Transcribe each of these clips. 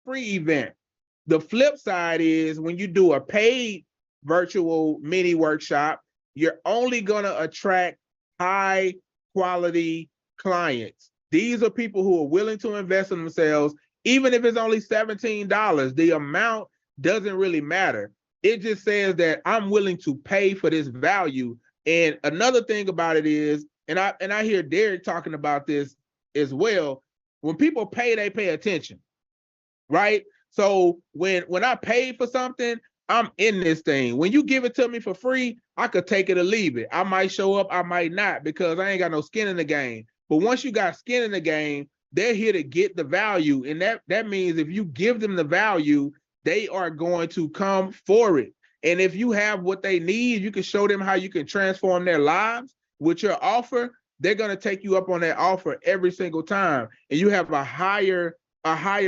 free event. The flip side is when you do a paid virtual mini workshop, you're only going to attract high quality clients. These are people who are willing to invest in themselves, even if it's only $17. The amount doesn't really matter. It just says that I'm willing to pay for this value. And another thing about it is, and I hear Derek talking about this as well. When people pay, they pay attention, right? So when I pay for something, I'm in this thing. When you give it to me for free, I could take it or leave it. I might show up, I might not, because I ain't got no skin in the game. But once you got skin in the game, they're here to get the value. And that means if you give them the value, they are going to come for it. And if you have what they need, you can show them how you can transform their lives with your offer, they're going to take you up on that offer every single time. And you have a higher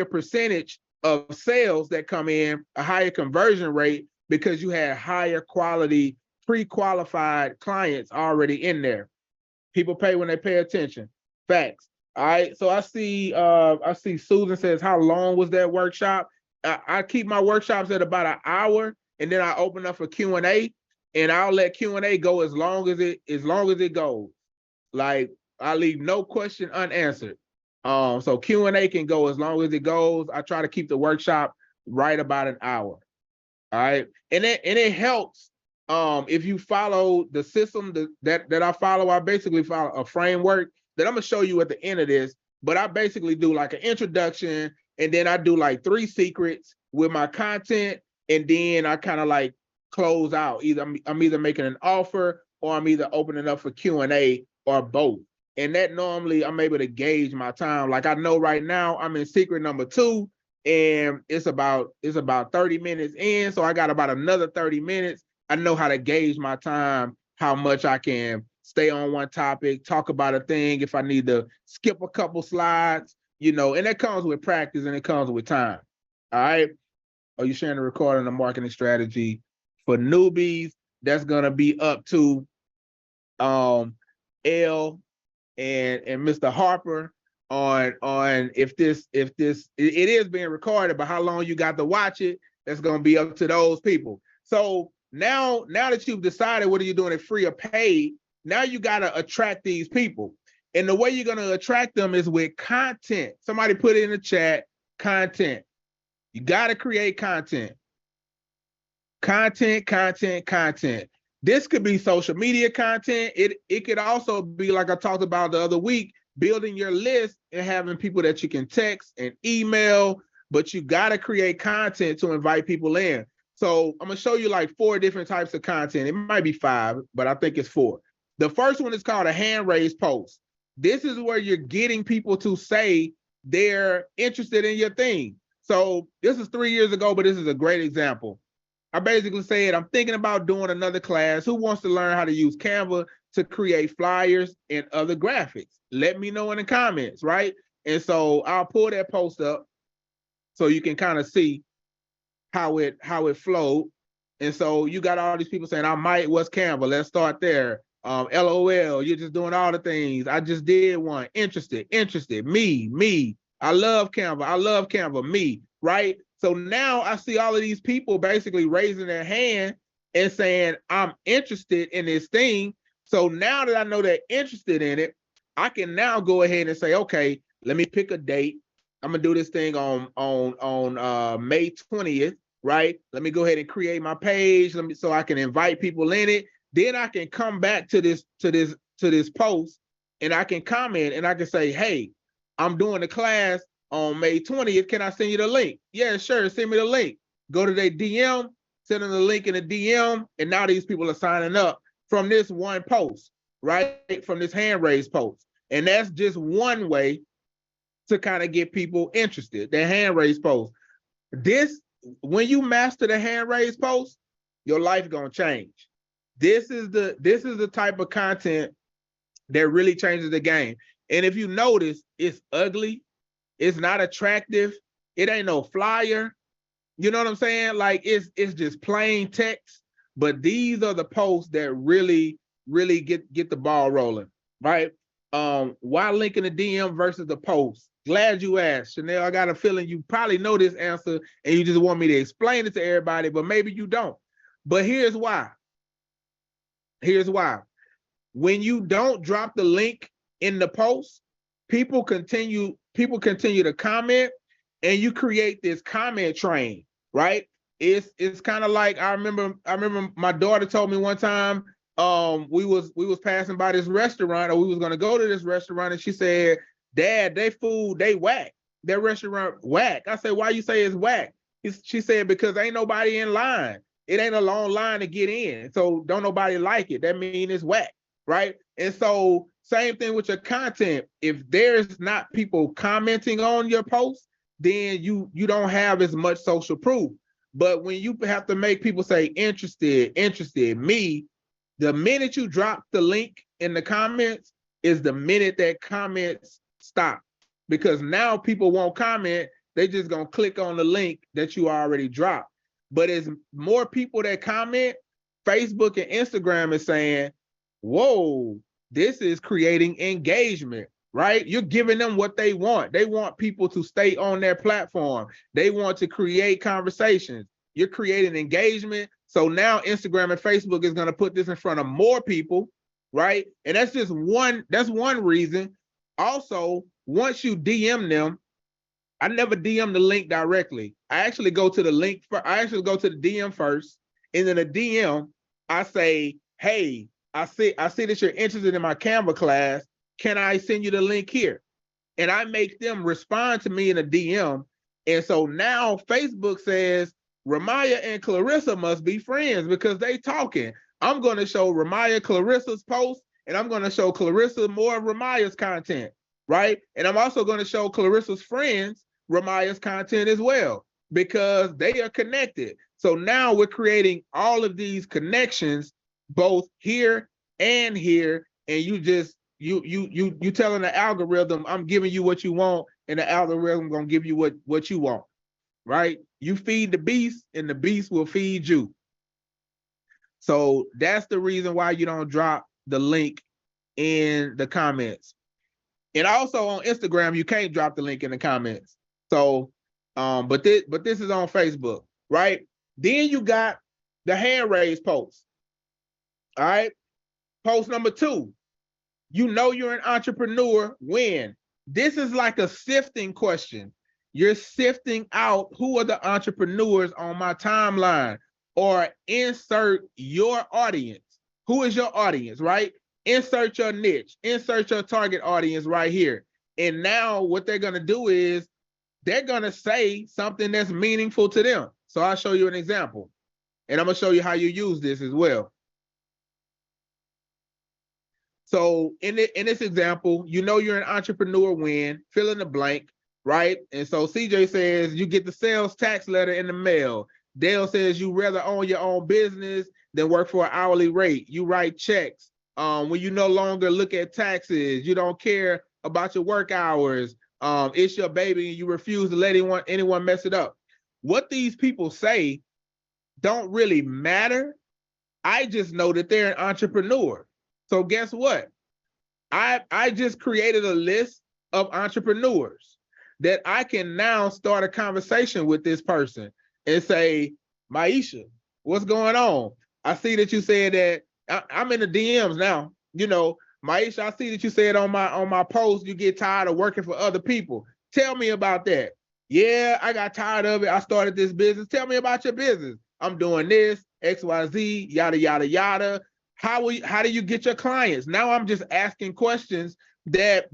percentage of sales that come in, a higher conversion rate, because you had higher quality pre-qualified clients already in there. People pay when they pay attention. Facts. All right. So I see Susan says, how long was that workshop? I keep my workshops at about an hour, and then I open up for Q&A, and I'll let Q&A go as long as it goes. Like, I leave no question unanswered. So Q&A can go as long as it goes. I try to keep the workshop right about an hour. All right. And it helps if you follow the system that I follow. I basically follow a framework that I'm gonna show you at the end of this, but I basically do like an introduction, and then I do like 3 secrets with my content, and then I kind of like close out. I'm either making an offer, or I'm either opening up for Q&A, or both. And that normally I'm able to gauge my time. Like I know right now I'm in secret number 2, and it's about 30 minutes in, so I got about another 30 minutes. I know how to gauge my time, how much I can stay on one topic, talk about a thing, if I need to skip a couple slides, and that comes with practice, and it comes with time. All right. Are you sharing the recording of marketing strategy for newbies? That's gonna be up to L and Mr. Harper on if this it is being recorded, but how long you got to watch it, that's gonna be up to those people. So now that you've decided whether you're doing it free or paid, now you gotta attract these people. And the way you're gonna attract them is with content. Somebody put it in the chat, content. You gotta create content. Content. This could be social media content. It could also be, like I talked about the other week, building your list and having people that you can text and email, but you got to create content to invite people in. So I'm going to show you like 4 different types of content. It might be 5, but I think it's 4. The first one is called a hand raised post. This is where you're getting people to say they're interested in your thing. So this is 3 years ago, but this is a great example. I basically said, I'm thinking about doing another class. Who wants to learn how to use Canva to create flyers and other graphics? Let me know in the comments, right? And so I'll pull that post up so you can kind of see how it flowed. And so you got all these people saying, what's Canva? Let's start there. LOL, you're just doing all the things. I just did one. Interested, me. I love Canva, me, right? So now I see all of these people basically raising their hand and saying, I'm interested in this thing. So now that I know they're interested in it, I can now go ahead and say, okay, let me pick a date. I'm gonna do this thing on May 20th, right? Let me go ahead and create my page so I can invite people in it. Then I can come back to this post, and I can comment, and I can say, hey, I'm doing the class on May 20th. Can I send you the link? Yeah, sure. Send me the link. Go to their DM, send them the link in the DM, and now these people are signing up from this one post, right? From this hand raised post. And that's just one way to kind of get people interested. The hand raised post. When you master the hand raised post, your life gonna change. This is the type of content that really changes the game. And if you notice, it's ugly. It's not attractive. It ain't no flyer. You know what I'm saying? Like it's just plain text. But these are the posts that really get the ball rolling, right? Why link in the DM versus the post? Glad you asked, Chanel. I got a feeling you probably know this answer and you just want me to explain it to everybody, but maybe you don't. But here's why. Here's why. When you don't drop the link in the post, people continue to comment, and you create this comment train, right? It's kind of like I remember my daughter told me one time, we was passing by this restaurant, or we was gonna go to this restaurant, and she said, Dad, they food, they whack. That restaurant whack. I said, why you say it's whack? She said, because ain't nobody in line. It ain't a long line to get in. So don't nobody like it. That means it's whack, right? And so same thing with your content. If there's not people commenting on your post, then you don't have as much social proof. But when you have to make people say interested, me, the minute you drop the link in the comments is the minute that comments stop. Because now people won't comment, they just gonna click on the link that you already dropped. But as more people that comment, Facebook and Instagram is saying, whoa, this is creating engagement, right? You're giving them what they want. They want people to stay on their platform. They want to create conversations. You're creating engagement. So now Instagram and Facebook is going to put this in front of more people, right? And that's just one reason. Also, once you DM them, I never DM the link directly. I actually go to the link I actually go to the DM first, and then the DM, I say, hey, I see that you're interested in my Canva class. Can I send you the link here? And I make them respond to me in a DM. And so now Facebook says, Ramaya and Clarissa must be friends because they talking. I'm going to show Ramaya Clarissa's post, and I'm going to show Clarissa more of Ramaya's content, right? And I'm also going to show Clarissa's friends Ramaya's content as well, because they are connected. So now we're creating all of these connections, both here and here, and you telling the algorithm, I'm giving you what you want, and the algorithm gonna give you what you want, right? You feed the beast, and the beast will feed you. So that's the reason why you don't drop the link in the comments. And also on Instagram, you can't drop the link in the comments. So, but this is on Facebook, right? Then you got the hand raise post. All right. Post number 2. You know you're an entrepreneur when. This is like a sifting question. You're sifting out who are the entrepreneurs on my timeline, or insert your audience. Who is your audience, right? Insert your niche, insert your target audience right here. And now what they're going to do is they're going to say something that's meaningful to them. So I'll show you an example, and I'm going to show you how you use this as well. So in this example, you know you're an entrepreneur when, fill in the blank, right? And so CJ says you get the sales tax letter in the mail. Dale says you rather own your own business than work for an hourly rate. You write checks. When you no longer look at taxes, you don't care about your work hours. It's your baby and you refuse to let anyone mess it up. What these people say don't really matter. I just know that they're an entrepreneur. So guess what? I just created a list of entrepreneurs that I can now start a conversation with this person and say, Maisha, what's going on? I see that you said that I'm in the DMs now. You know, Maisha, I see that you said on my post you get tired of working for other people. Tell me about that. Yeah, I got tired of it. I started this business. Tell me about your business. I'm doing this, XYZ, yada, yada, yada. How do you get your clients? Now I'm just asking questions that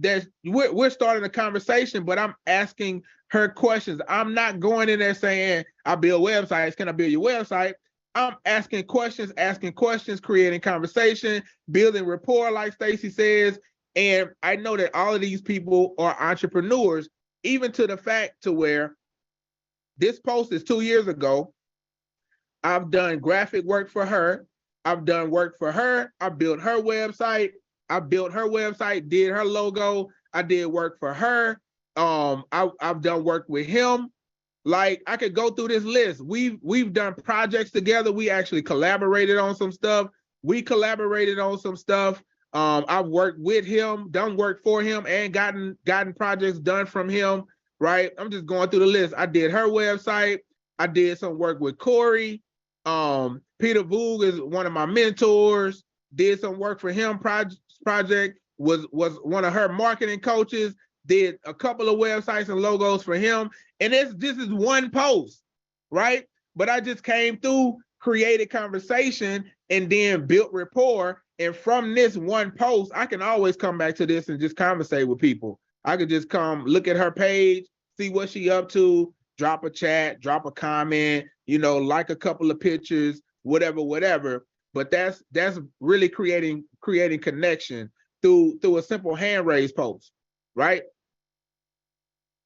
we're starting a conversation, but I'm asking her questions. I'm not going in there saying, I build websites. Can I build your website? I'm asking questions, creating conversation, building rapport, like Stacy says. And I know that all of these people are entrepreneurs, even to the fact to where this post is 2 years ago. I've done graphic work for her. I've done work for her. I built her website. Did her logo. I did work for her. I've done work with him. Like, I could go through this list. We've done projects together. We actually collaborated on some stuff. I've worked with him, done work for him, and gotten projects done from him, right? I'm just going through the list. I did her website. I did some work with Corey. Peter Voog is one of my mentors. Did some work for him. Project was one of her marketing coaches. Did a couple of websites and logos for him. And this is one post, right? But I just came through, created conversation, and then built rapport. And from this one post, I can always come back to this and just conversate with people. I could just come look at her page, see what she up to, drop a chat, drop a comment, you know, like a couple of pictures, whatever. But that's really creating connection through a simple hand raise post, right?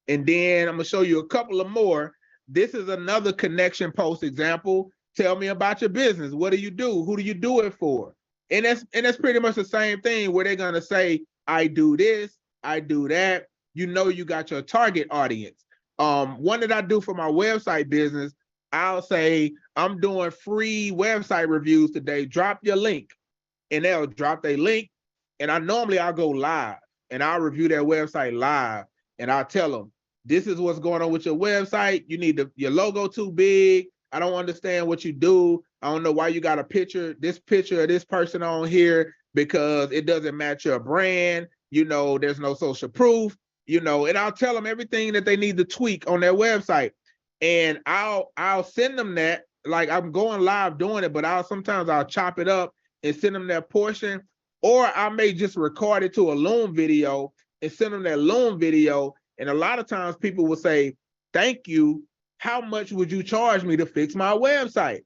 And then I'm gonna show you a couple of more. This is another connection post example. Tell me about your business. What do you do? Who do you do it for? And that's pretty much the same thing where they're gonna say, I do this, I do that. You know, you got your target audience. One that I do for my website business, I'll say, I'm doing free website reviews today. Drop your link. And they'll drop their link. And I'll go live and I'll review their website live. And I'll tell them, this is what's going on with your website. You need your logo too big. I don't understand what you do. I don't know why you got this picture of this person on here, because it doesn't match your brand. You know, there's no social proof, you know, and I'll tell them everything that they need to tweak on their website. And I'll send them that, like I'm going live doing it, but sometimes I'll chop it up and send them that portion, or I may just record it to a Loom video and send them that Loom video. And a lot of times people will say, thank you. How much would you charge me to fix my website?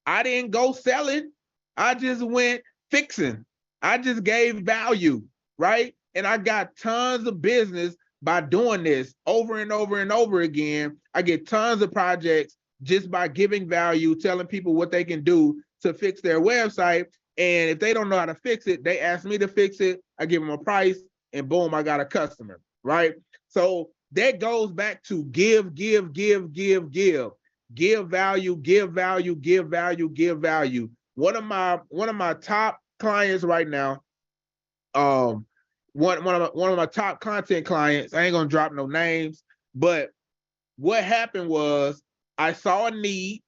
I didn't go selling. I just went fixing. I just gave value, right? And I got tons of business by doing this over and over and over again. I get tons of projects just by giving value, telling people what they can do to fix their website. And if they don't know how to fix it, they ask me to fix it. I give them a price and boom, I got a customer, right? So that goes back to give value, give value, give value, give value. One of my top clients right now, one of my top content clients, I ain't gonna drop no names, but what happened was I saw a need,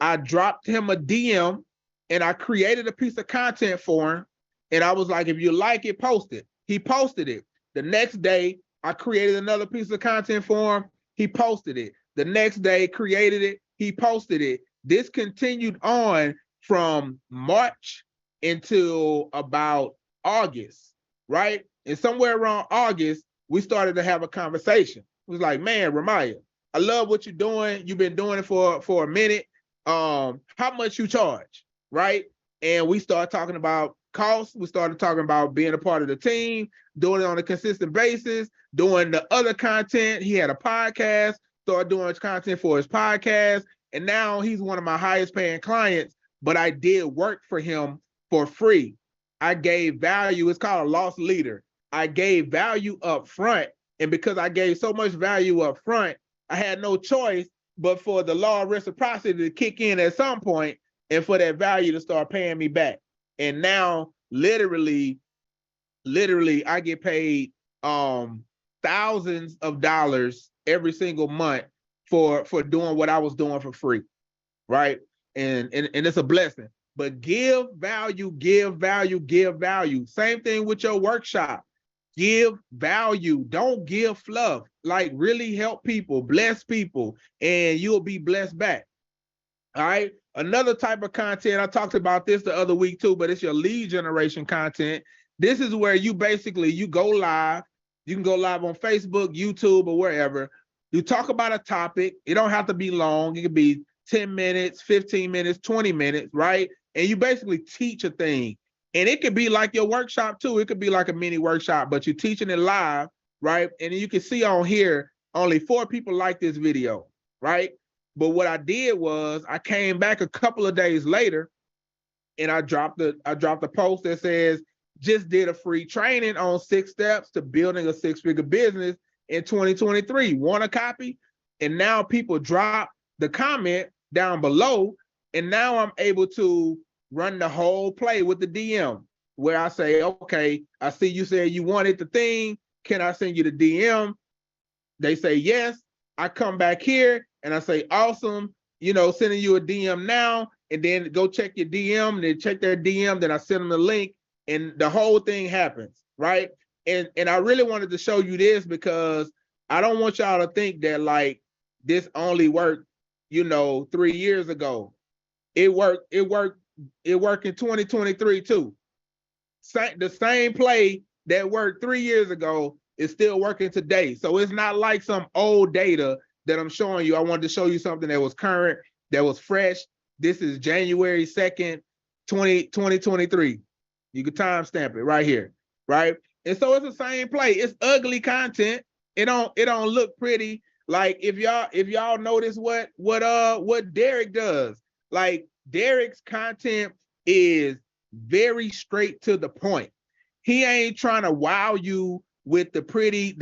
I dropped him a DM, and I created a piece of content for him, and I was like, if you like it, post it. He posted it. The next day, I created another piece of content for him. He posted it. The next day, created it. He posted it. This continued on from March until about August, right? And somewhere around August, we started to have a conversation. It was like, man, Ramaya, I love what you're doing. You've been doing it for a minute. How much you charge, right? And we started talking about costs. We started talking about being a part of the team, doing it on a consistent basis, doing the other content. He had a podcast, started doing content for his podcast. And now he's one of my highest paying clients, but I did work for him for free. I gave value. It's called a loss leader. I gave value up front. And because I gave so much value up front, I had no choice but for the law of reciprocity to kick in at some point and for that value to start paying me back. And now literally I get paid thousands of dollars every single month for doing what I was doing for free, right? And it's a blessing. But give value, give value, give value. Same thing with your workshop. Give value. Don't give fluff. Like really help people, bless people, and you'll be blessed back. All right. Another type of content, I talked about this the other week too, but it's your lead generation content. This is where you go live. You can go live on Facebook, YouTube, or wherever. You talk about a topic. It don't have to be long. It could be 10 minutes, 15 minutes, 20 minutes, right? And you basically teach a thing. And it could be like your workshop too. It could be like a mini workshop, but you're teaching it live, right? And you can see on here, only 4 people like this video, right? But what I did was I came back a couple of days later and I dropped a post that says, just did a free training on 6 steps to building a 6-figure business in 2023. Want a copy? And now people drop the comment down below, and now I'm able to run the whole play with the DM. where I say, okay, I see you said you wanted the thing. Can I send you the DM? They say yes. I come back here and I say, awesome, you know, sending you a DM now, and then go check your DM, and then check their DM, then I send them the link, and the whole thing happens, right? And I really wanted to show you this because I don't want y'all to think that like this only worked, you know, 3 years ago. It worked in 2023 too. The same play that worked 3 years ago is still working today. So it's not like some old data that I'm showing you. I wanted to show you something that was current, that was fresh. This is January 2nd, 2023. You can timestamp it right here, right? And so it's the same play. It's ugly content. It don't look pretty. Like if y'all notice what Derek does, like Derek's content is very straight to the point. He ain't trying to wow you with the pretty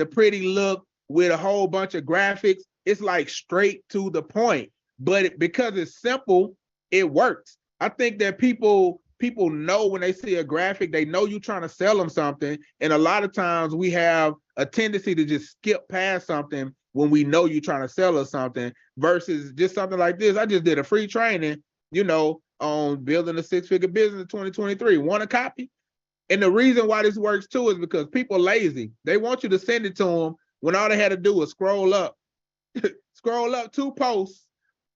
look with a whole bunch of graphics. It's like straight to the point. But because it's simple, it works. I think that people know when they see a graphic, they know you're trying to sell them something. And a lot of times we have a tendency to just skip past something when we know you're trying to sell us something versus just something like this. I just did a free training, you know, on building a six-figure business in 2023. Want a copy? And the reason why this works too is because people are lazy. They want you to send it to them when all they had to do was scroll up 2 posts,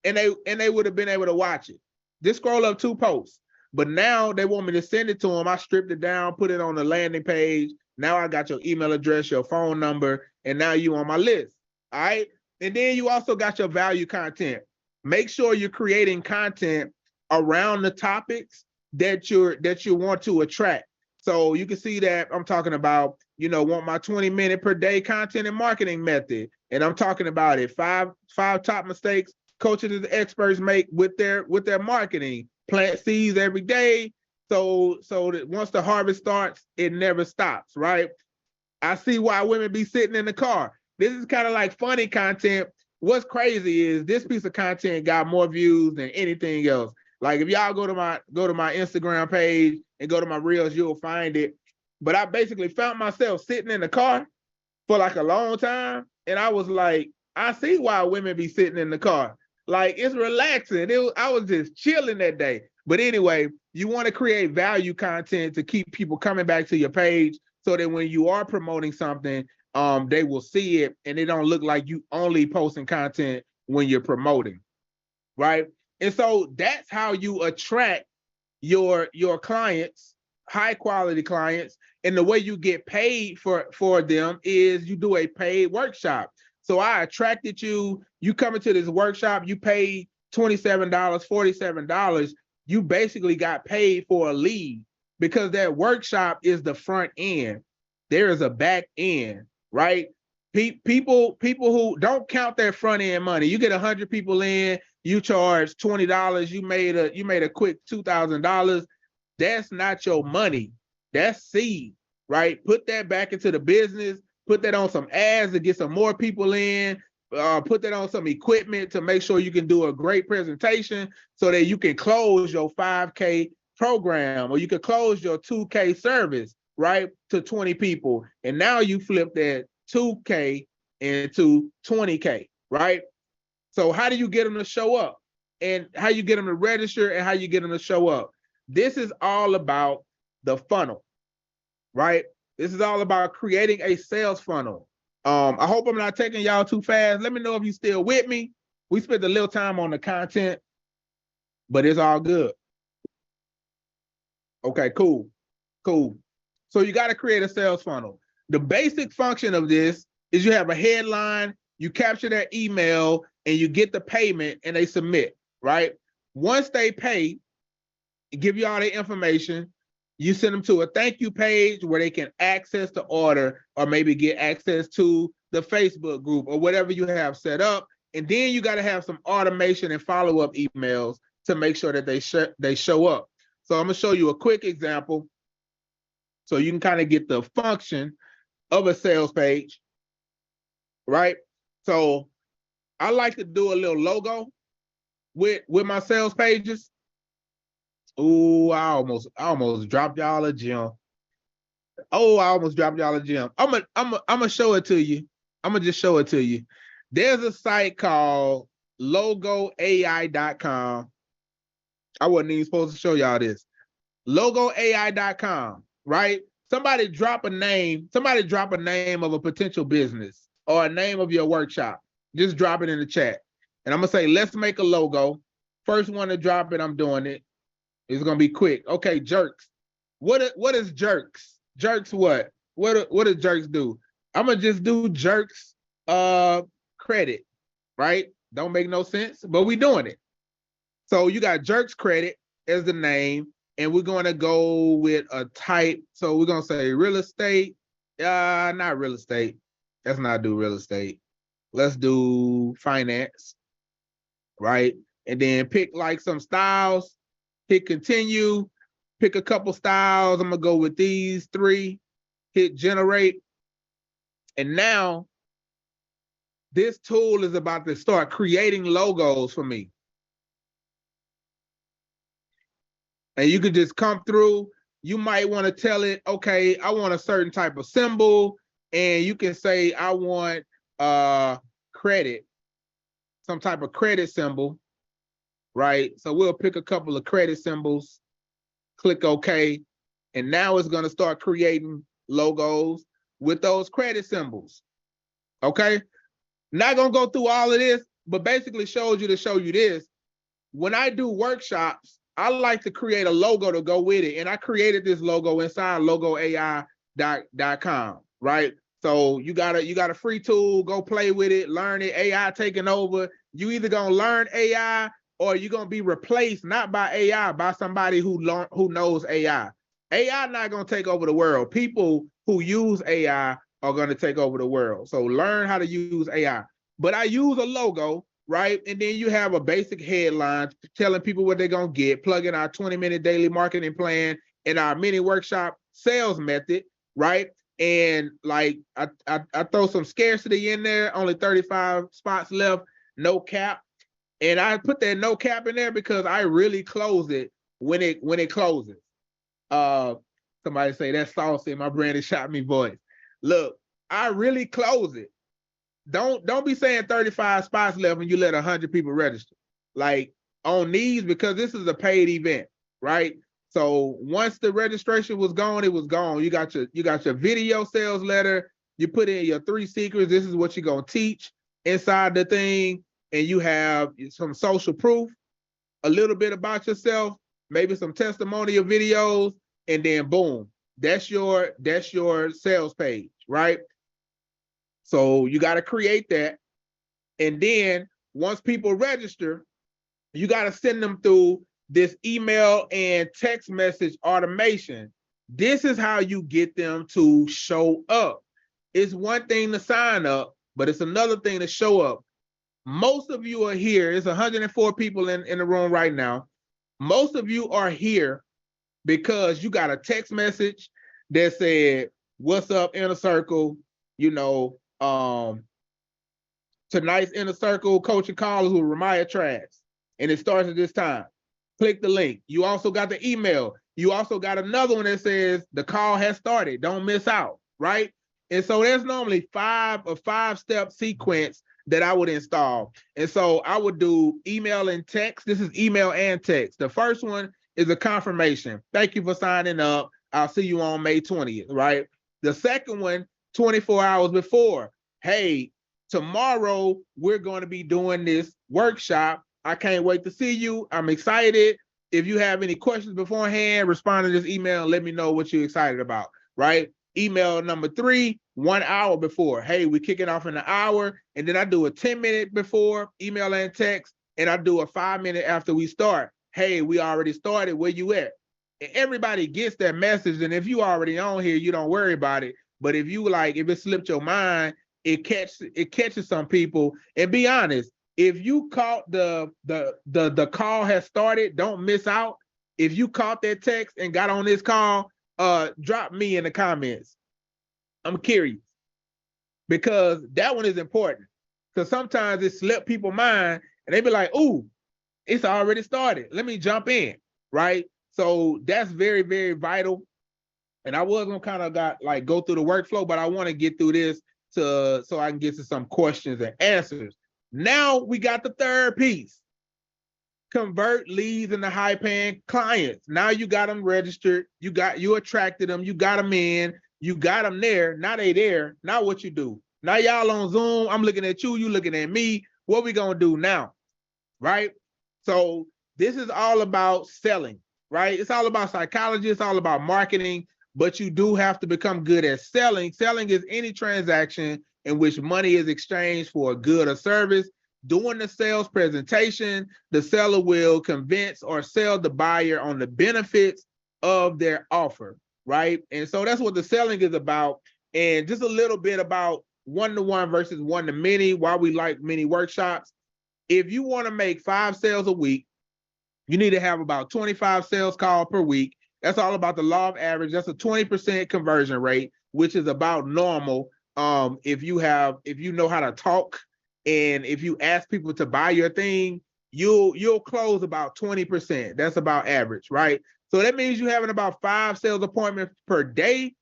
and they would have been able to watch it. Just scroll up 2 posts. But now they want me to send it to them. I stripped it down, put it on the landing page. Now I got your email address, your phone number, and now you on my list. All right. And then you also got your value content. Make sure you're creating content around the topics that you want to attract. So you can see that I'm talking about, you know, want my 20-minute per day content and marketing method. And I'm talking about it. Five top mistakes coaches and experts make with their marketing. Plant seeds every day. So that once the harvest starts, it never stops, right? I see why women be sitting in the car. This is kind of like funny content. What's crazy is this piece of content got more views than anything else. Like if y'all go to my Instagram page and go to my reels, you'll find it. But I basically found myself sitting in the car for like a long time. And I was like, I see why women be sitting in the car. Like it's relaxing. I was just chilling that day. But anyway, you want to create value content to keep people coming back to your page so that when you are promoting something, they will see it and it don't look like you only posting content when you're promoting, right? And so that's how you attract your clients, high quality clients. And the way you get paid for them is you do a paid workshop. So I attracted you. You come into this workshop, you pay $27, $47. You basically got paid for a lead because that workshop is the front end. There is a back end, right? People who don't count their front end money. You get 100 people in, you charge $20. You made a quick $2,000. That's not your money. That's seed, right? Put that back into the business. Put that on some ads to get some more people in. Put that on some equipment to make sure you can do a great presentation so that you can close your 5K program or you can close your 2K service, right, to 20 people. And now you flip that 2K into 20K, right? So how do you get them to show up and how you get them to register and how you get them to show up? This is all about the funnel, right? This is all about creating a sales funnel. I hope I'm not taking y'all too fast. Let me know if you're still with me. We spent a little time on the content, but it's all good. Okay, cool. So you got to create a sales funnel. The basic function of this is you have a headline, you capture their email, and you get the payment, and they submit, right? Once they pay, give you all the information, you send them to a thank you page where they can access the order or maybe get access to the Facebook group or whatever you have set up. And then you got to have some automation and follow-up emails to make sure that they show up. So I'm going to show you a quick example so you can kind of get the function of a sales page, right? So I like to do a little logo with my sales pages. Ooh, I almost dropped y'all a gem. Oh, I almost dropped y'all a gem. I'm gonna show it to you. I'm gonna just show it to you. There's a site called logoai.com. I wasn't even supposed to show y'all this. Logoai.com, right? Somebody drop a name of a potential business or a name of your workshop. Just drop it in the chat. And I'm gonna say, let's make a logo. First one to drop it, I'm doing it. It's gonna be quick. Okay, Jerks. What is Jerks? Jerks what? What does Jerks do? I'm gonna just do Jerks credit, right? Don't make no sense, but we doing it. So you got Jerks credit as the name, and we're gonna go with a type. So we're gonna say real estate. Not real estate. Let's not do real estate. Let's do finance, right? And then pick like some styles, hit continue, pick a couple styles. I'm gonna go with these 3, hit generate. And now this tool is about to start creating logos for me. And you could just come through. You might want to tell it, okay, I want a certain type of symbol. And you can say, I want credit, some type of credit symbol, right? So we'll pick a couple of credit symbols, click OK. And now it's going to start creating logos with those credit symbols. Okay. Not going to go through all of this, but basically shows you to show you this. When I do workshops, I like to create a logo to go with it. And I created this logo inside logoai.com, right? So you got a free tool, go play with it, learn it, AI taking over. You either gonna learn AI or you're gonna be replaced not by AI, by somebody who knows AI. AI not gonna take over the world. People who use AI are gonna take over the world. So learn how to use AI. But I use a logo, right? And then you have a basic headline telling people what they're going to get, plug in our 20-minute daily marketing plan and our mini workshop sales method, right? And like I throw some scarcity in there, only 35 spots left, no cap. And I put that no cap in there because I really close it when it closes. Somebody say that's saucy, my Brandon shot me voice. Look, I really close it. Don't be saying 35 spots left and you let 100 people register. Like on these, because this is a paid event, right? So once the registration was gone, it was gone. You got your video sales letter. You put in your 3 secrets. This is what you're gonna teach inside the thing, and you have some social proof, a little bit about yourself, maybe some testimonial videos, and then boom, that's your sales page, right? So you got to create that. And then once people register, you got to send them through this email and text message automation. This is how you get them to show up. It's one thing to sign up, but it's another thing to show up. Most of you are here. It's 104 people in the room right now. Most of you are here because you got a text message that said, what's up, Inner Circle? You know, tonight's Inner Circle coaching call is with Ramaya Trask, and it starts at this time. Click the link. You also got the email. You also got another one that says the call has started. Don't miss out, right? And so there's normally a 5-step sequence that I would install. And so I would do email and text. This is email and text. The first one is a confirmation. Thank you for signing up. I'll see you on May 20th, right? The second one, 24 hours before. Hey, tomorrow we're going to be doing this workshop. I can't wait to see you. I'm excited. If you have any questions beforehand, respond to this email and let me know what you're excited about, right? Email number 3, 1 hour before. Hey, we're kicking off in an hour. And then I do a 10-minute before, email and text. And I do a 5-minute after we start. Hey, we already started. Where you at? And everybody gets that message. And if you already on here, you don't worry about it. But if it slipped your mind, it catches some people. And be honest, if you caught the call has started, don't miss out. If you caught that text and got on this call, drop me in the comments. I'm curious because that one is important. Because sometimes it slipped people's mind and they be like, "Ooh, it's already started. Let me jump in." Right? So that's very, very vital. And I was gonna kind of go through the workflow, but I want to get through this so I can get to some questions and answers. Now we got the third piece. Convert leads into high-paying clients. Now you got them registered, you attracted them, you got them in, you got them there. Now they there. Now what you do? Now y'all on Zoom. I'm looking at you, you looking at me. What we gonna do now? Right? So this is all about selling, right? It's all about psychology, it's all about marketing, but you do have to become good at selling. Selling is any transaction in which money is exchanged for a good or service. During the sales presentation, the seller will convince or sell the buyer on the benefits of their offer, right? And so that's what the selling is about. And just a little bit about one-to-one versus one-to-many, why we like mini workshops. If you want to make 5 sales a week, you need to have about 25 sales calls per week. That's all about the law of average. That's a 20% conversion rate, which is about normal. If you know how to talk, and if you ask people to buy your thing, you'll close about 20%. That's about average, right? So that means you're having about 5 sales appointments per day.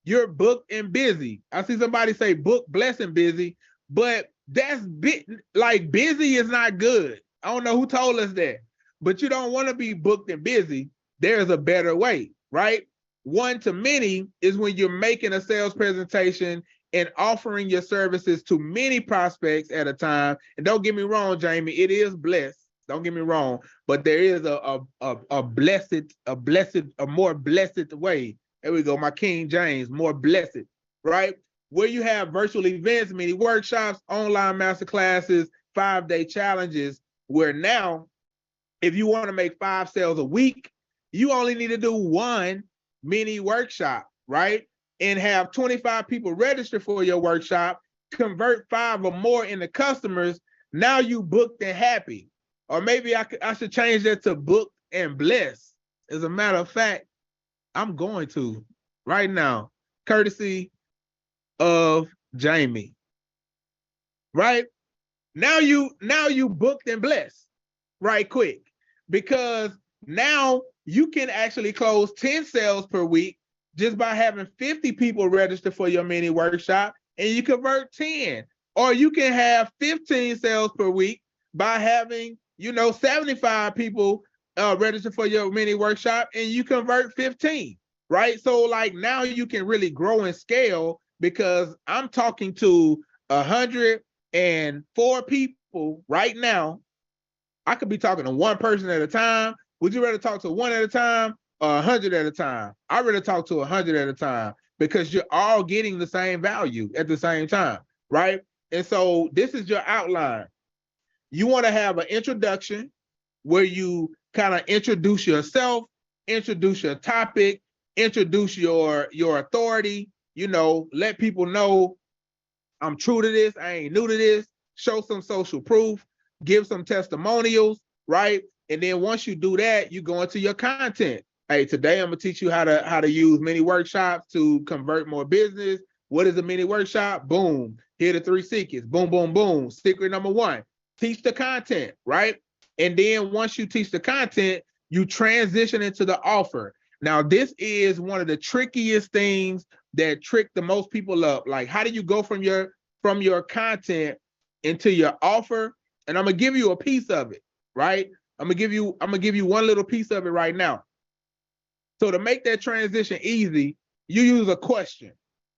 You're booked and busy. I see somebody say booked, blessed, and busy, but that's busy is not good. I don't know who told us that, but you don't want to be booked and busy. There's a better way, right? One-to-many is when you're making a sales presentation and offering your services to many prospects at a time. And don't get me wrong, Jamie, it is blessed. Don't get me wrong, but there is a more blessed way. There we go, my King James, more blessed, right? Where you have virtual events, mini workshops, online masterclasses, 5-day challenges, where now, if you want to make 5 sales a week, you only need to do 1 mini workshop, right? And have 25 people register for your workshop, convert 5 or more into customers. Now you booked and happy. Or maybe I should change that to booked and blessed. As a matter of fact, I'm going to right now, courtesy of Jamie. Right? Now you booked and blessed right quick, because now you can actually close 10 sales per week just by having 50 people register for your mini workshop, and you convert 10. Or you can have 15 sales per week by having, 75 people register for your mini workshop, and you convert 15, right? So like now you can really grow and scale, because I'm talking to 104 people right now. I could be talking to one person at a time. Would you rather talk to one at a time or 100 at a time? I'd rather talk to 100 at a time, because you're all getting the same value at the same time, right? And so this is your outline. You want to have an introduction where you kind of introduce yourself, introduce your topic, introduce your authority, let people know I'm true to this, I ain't new to this, show some social proof, give some testimonials, right? And then once you do that, you go into your content. Hey, today I'm gonna teach you how to use mini workshops to convert more business. What is a mini workshop? Boom. Here are the 3 secrets. Boom, boom, boom. Secret number 1, teach the content, right? And then once you teach the content, you transition into the offer. Now, this is one of the trickiest things that trick the most people up. Like, how do you go from your content into your offer? And I'm gonna give you a piece of it, right? I'm gonna give you one little piece of it right now. So to make that transition easy, you use a question,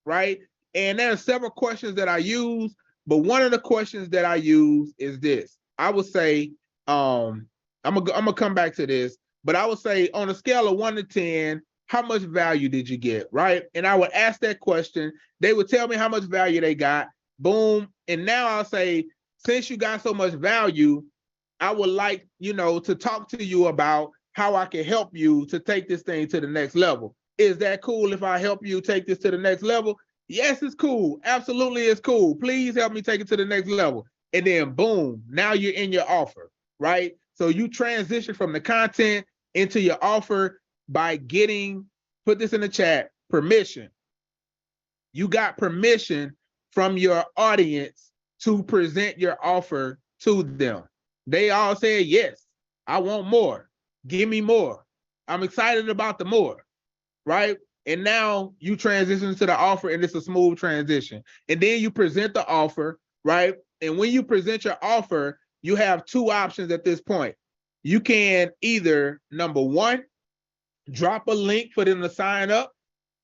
right? And there are several questions that I use, but one of the questions that I use is this. I would say, I'm gonna come back to this, but I would say on a scale of 1 to 10, how much value did you get, right? And I would ask that question. They would tell me how much value they got. Boom. And now I'll say, since you got so much value, I would like, to talk to you about how I can help you to take this thing to the next level. Is that cool if I help you take this to the next level? Yes, it's cool. Absolutely, it's cool. Please help me take it to the next level. And then boom, now you're in your offer, right? So you transition from the content into your offer by getting, put this in the chat, permission. You got permission from your audience to present your offer to them. They all said, yes, I want more. Give me more. I'm excited about the more, right? And now you transition to the offer, and it's a smooth transition. And then you present the offer, right? And when you present your offer, you have two options at this point. You can either, number one, drop a link for them to sign up.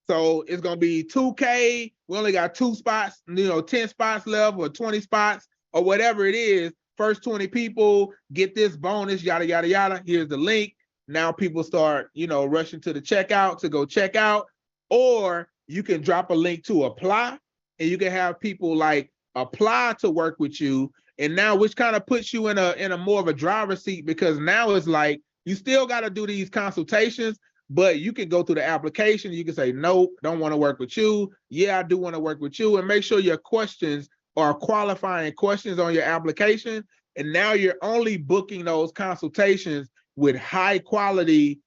So it's gonna be 2K. We only got 2 spots, 10 spots left, or 20 spots, or whatever it is. First 20 people get this bonus, yada yada yada. Here's the link. Now people start, rushing to the checkout to go check out. Or you can drop a link to apply, and you can have people like apply to work with you. And now, which kind of puts you in a more of a driver's seat, because now it's like you still got to do these consultations, but you can go through the application. You can say, nope, don't want to work with you. Yeah, I do want to work with you. And make sure your questions are qualifying questions on your application. And now you're only booking those consultations with high quality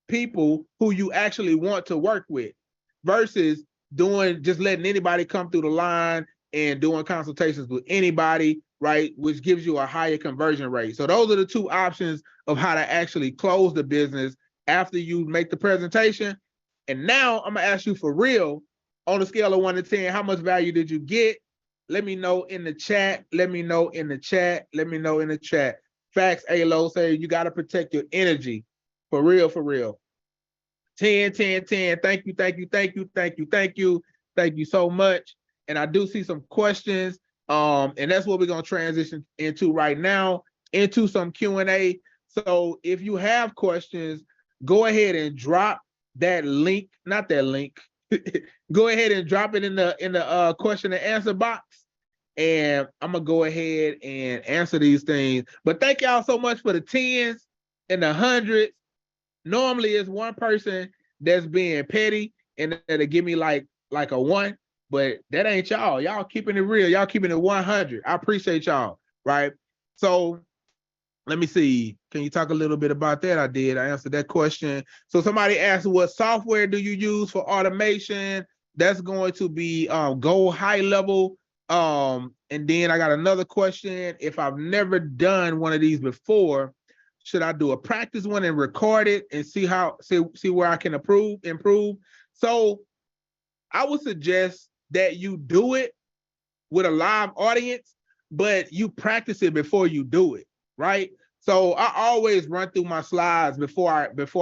people who you actually want to work with, versus just letting anybody come through the line and doing consultations with anybody, right? Which gives you a higher conversion rate. So those are the two options of how to actually close the business after you make the presentation. And now I'm gonna ask you for real, on a scale of 1 to 10, how much value did you get? Let me know in the chat. Let me know in the chat. Let me know in the chat. Facts, Alo say you got to protect your energy. For real, for real. 10, 10, 10. Thank you, thank you, thank you, thank you, thank you. Thank you so much. And I do see some questions. And that's what we're going to transition into right now, into some Q&A. So if you have questions, go ahead and drop that link, not that link. Go ahead and drop it in the question and answer box. And I'm gonna go ahead and answer these things. But thank y'all so much for the 10s and the 100s. Normally it's one person that's being petty and that'll give me like a 1, but that ain't y'all. Y'all keeping it real. Y'all keeping it 100. I appreciate y'all, right? So let me see. Can you talk a little bit about that? I did. I answered that question. So somebody asked, what software do you use for automation? That's going to be Go High Level. And then I got another question. If I've never done one of these before, should I do a practice one and record it and see where I can improve? So I would suggest that you do it with a live audience, but you practice it before you do it, right? So I always run through my slides before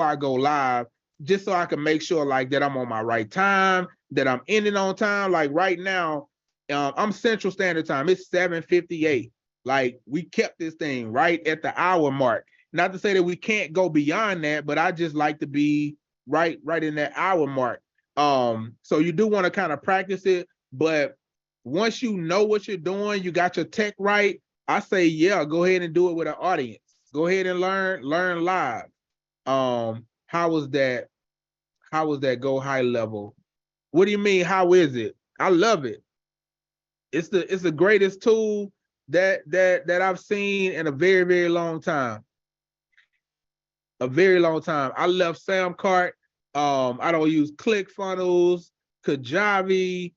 I go live, just so I can make sure like that I'm on my right time, that I'm ending on time. Like right now, I'm Central Standard Time. It's 7:58. Like we kept this thing right at the hour mark. Not to say that we can't go beyond that, but I just like to be right in that hour mark. So you do want to kind of practice it, but once you know what you're doing, you got your tech right, I say, yeah, go ahead and do it with an audience. Go ahead and learn live. How was that? How was that Go High Level? What do you mean? How is it? I love it. It's the greatest tool that I've seen in a very, very long time. A very long time. I left Samcart. I don't use ClickFunnels, Kajabi.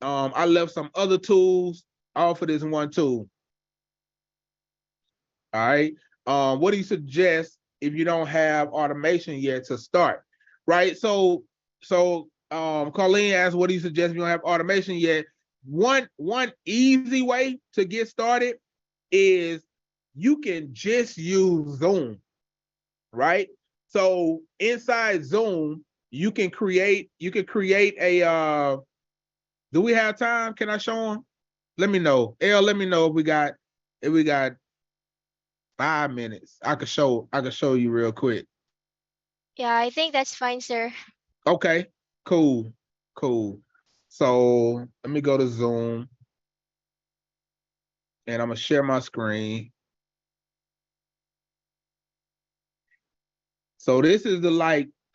I left some other tools, all for this one tool. All right. What do you suggest if you don't have automation yet to start? Right. So Colleen asked, what do you suggest if you don't have automation yet? One easy way to get started is you can just use Zoom, right? So inside Zoom, you can create a do we have time? Can I show them? Let me know. Let me know if we got 5 minutes. I could show you real quick. Yeah, I think that's fine, sir. Okay, cool. So let me go to Zoom and I'm gonna share my screen. So this is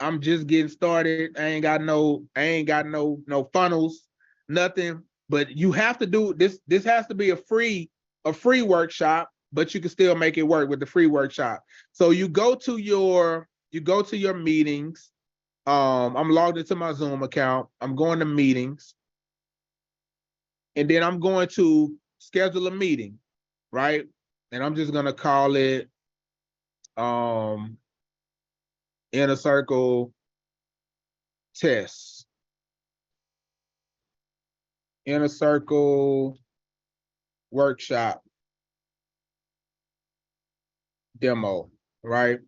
I'm just getting started. I ain't got no funnels, nothing. But you have to do this. This has to be a free workshop, but you can still make it work with the free workshop. So you go to your meetings. I'm logged into my Zoom account. I'm going to meetings. And then I'm going to schedule a meeting, right? And I'm just gonna call it Inner Circle test. Inner Circle workshop demo, right?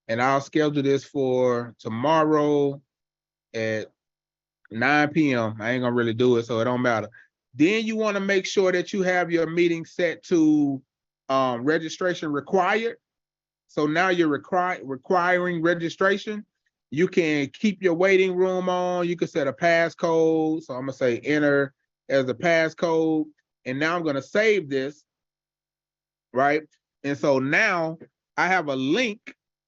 And I'll schedule this for tomorrow at 9 p.m. I ain't gonna really do it, so it don't matter. Then you want to make sure that you have your meeting set to registration required. So now you're requiring registration. You can keep your waiting room on. You can set a passcode. So I'm gonna say enter as a passcode. And now I'm gonna save this, right? And so now I have a link,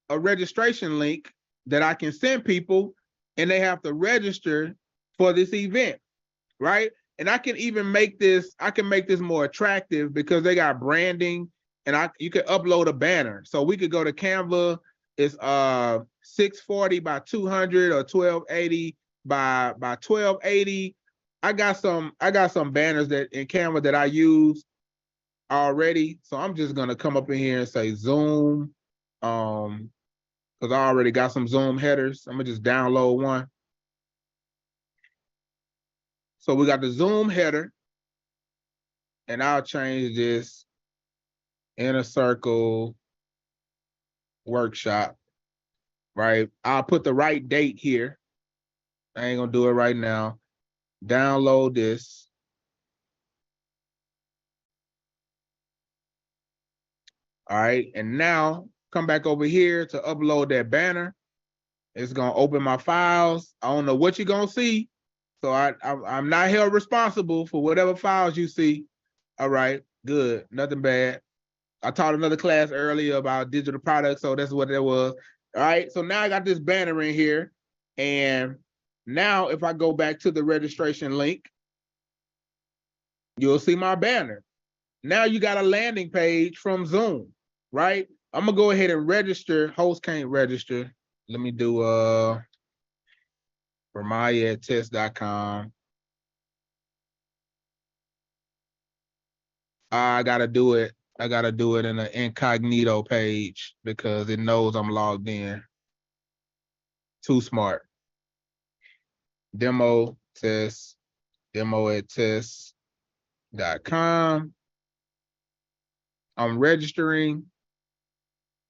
a registration link that I can send people, and they have to register for this event, right? And I can even make this, I can make this more attractive because they got branding, and you can upload a banner. So we could go to Canva. It's 640 by 200 or 1280 by 1280. I got some banners that in Canva that I use already. So I'm just gonna come up in here and say Zoom, because I already got some Zoom headers. I'm gonna just download one. So we got the Zoom header, and I'll change this Inner Circle workshop, right? I'll put the right date here. I ain't gonna do it right now. Download this. All right, and now come back over here to upload that banner. It's gonna open my files. I don't know what you're gonna see, so I'm not held responsible for whatever files you see. All right, good, nothing bad. I taught another class earlier about digital products, so that's what that was. All right, so now I got this banner in here, and now if I go back to the registration link, you'll see my banner. Now you got a landing page from Zoom, right? I'm gonna go ahead and register. Host can't register. Let me do Ramaya@test.com. I gotta do it in an incognito page because it knows I'm logged in. Too smart. Demo test, demo@test.com. I'm registering.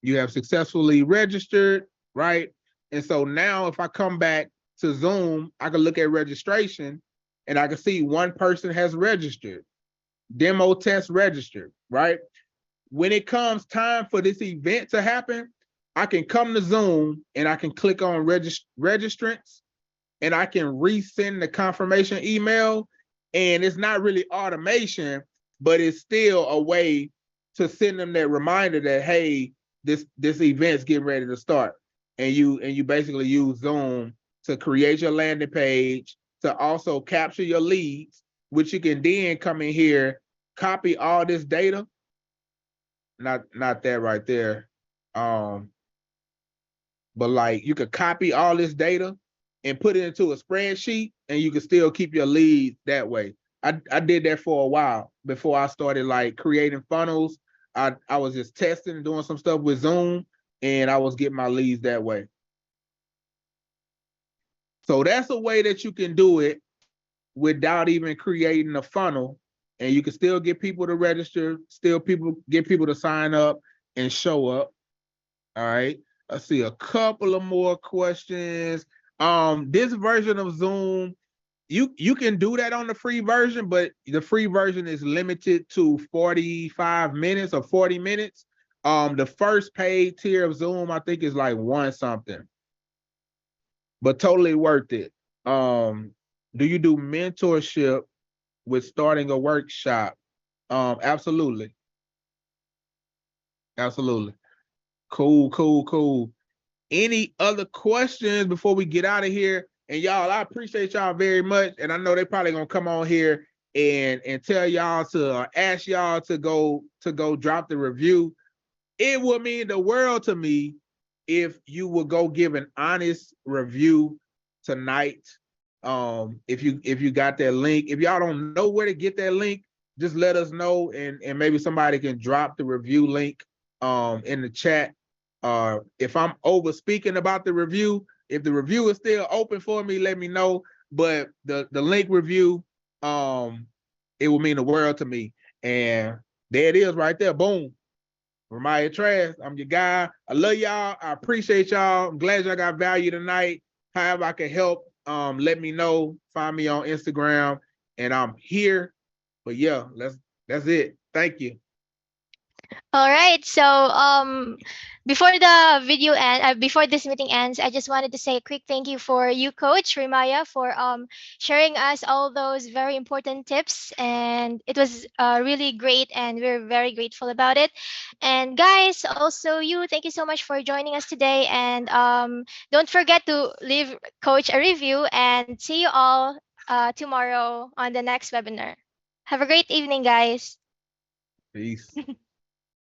You have successfully registered, right? And so now if I come back to Zoom, I can look at registration and I can see one person has registered. Demo test registered, right? When it comes time for this event to happen, I can come to Zoom and I can click on registrants, and I can resend the confirmation email. And it's not really automation, but it's still a way to send them that reminder that, hey, this event's getting ready to start. And you basically use Zoom to create your landing page, to also capture your leads, which you can then come in here, copy all this data. Not that right there. But like you could copy all this data and put it into a spreadsheet, and you can still keep your leads that way. I did that for a while before I started like creating funnels. I was just testing and doing some stuff with Zoom, and I was getting my leads that way. So that's a way that you can do it without even creating a funnel, and you can still get people to register, get people to sign up and show up. All right. I see a couple of more questions. This version of Zoom, you can do that on the free version, but the free version is limited to 45 minutes or 40 minutes. The first paid tier of Zoom, I think, is like 1 something, but totally worth it. Do you do mentorship with starting a workshop? Absolutely. Absolutely. Cool. Any other questions before we get out of here? And y'all, I appreciate y'all very much. And I know they probably gonna come on here and tell y'all to ask y'all to go drop the review. It would mean the world to me if you would go give an honest review tonight. If you got that link. If y'all don't know where to get that link, just let us know, and maybe somebody can drop the review link in the chat. If I'm over speaking about the review, If the review is still open for me, let me know. But the link review, it will mean the world to me. And there it is right there. Boom. Remiah Trask, I'm your guy. I love y'all. I appreciate y'all. I'm glad y'all got value tonight. However I can help, let me know. Find me on Instagram, and I'm here. But yeah, that's it. Thank you. All right. So before the video before this meeting ends, I just wanted to say a quick thank you for you, Coach Rimaya, for sharing us all those very important tips, and it was really great, and we're very grateful about it. And guys, also you, thank you so much for joining us today, and don't forget to leave Coach a review, and see you all tomorrow on the next webinar. Have a great evening, guys. Peace.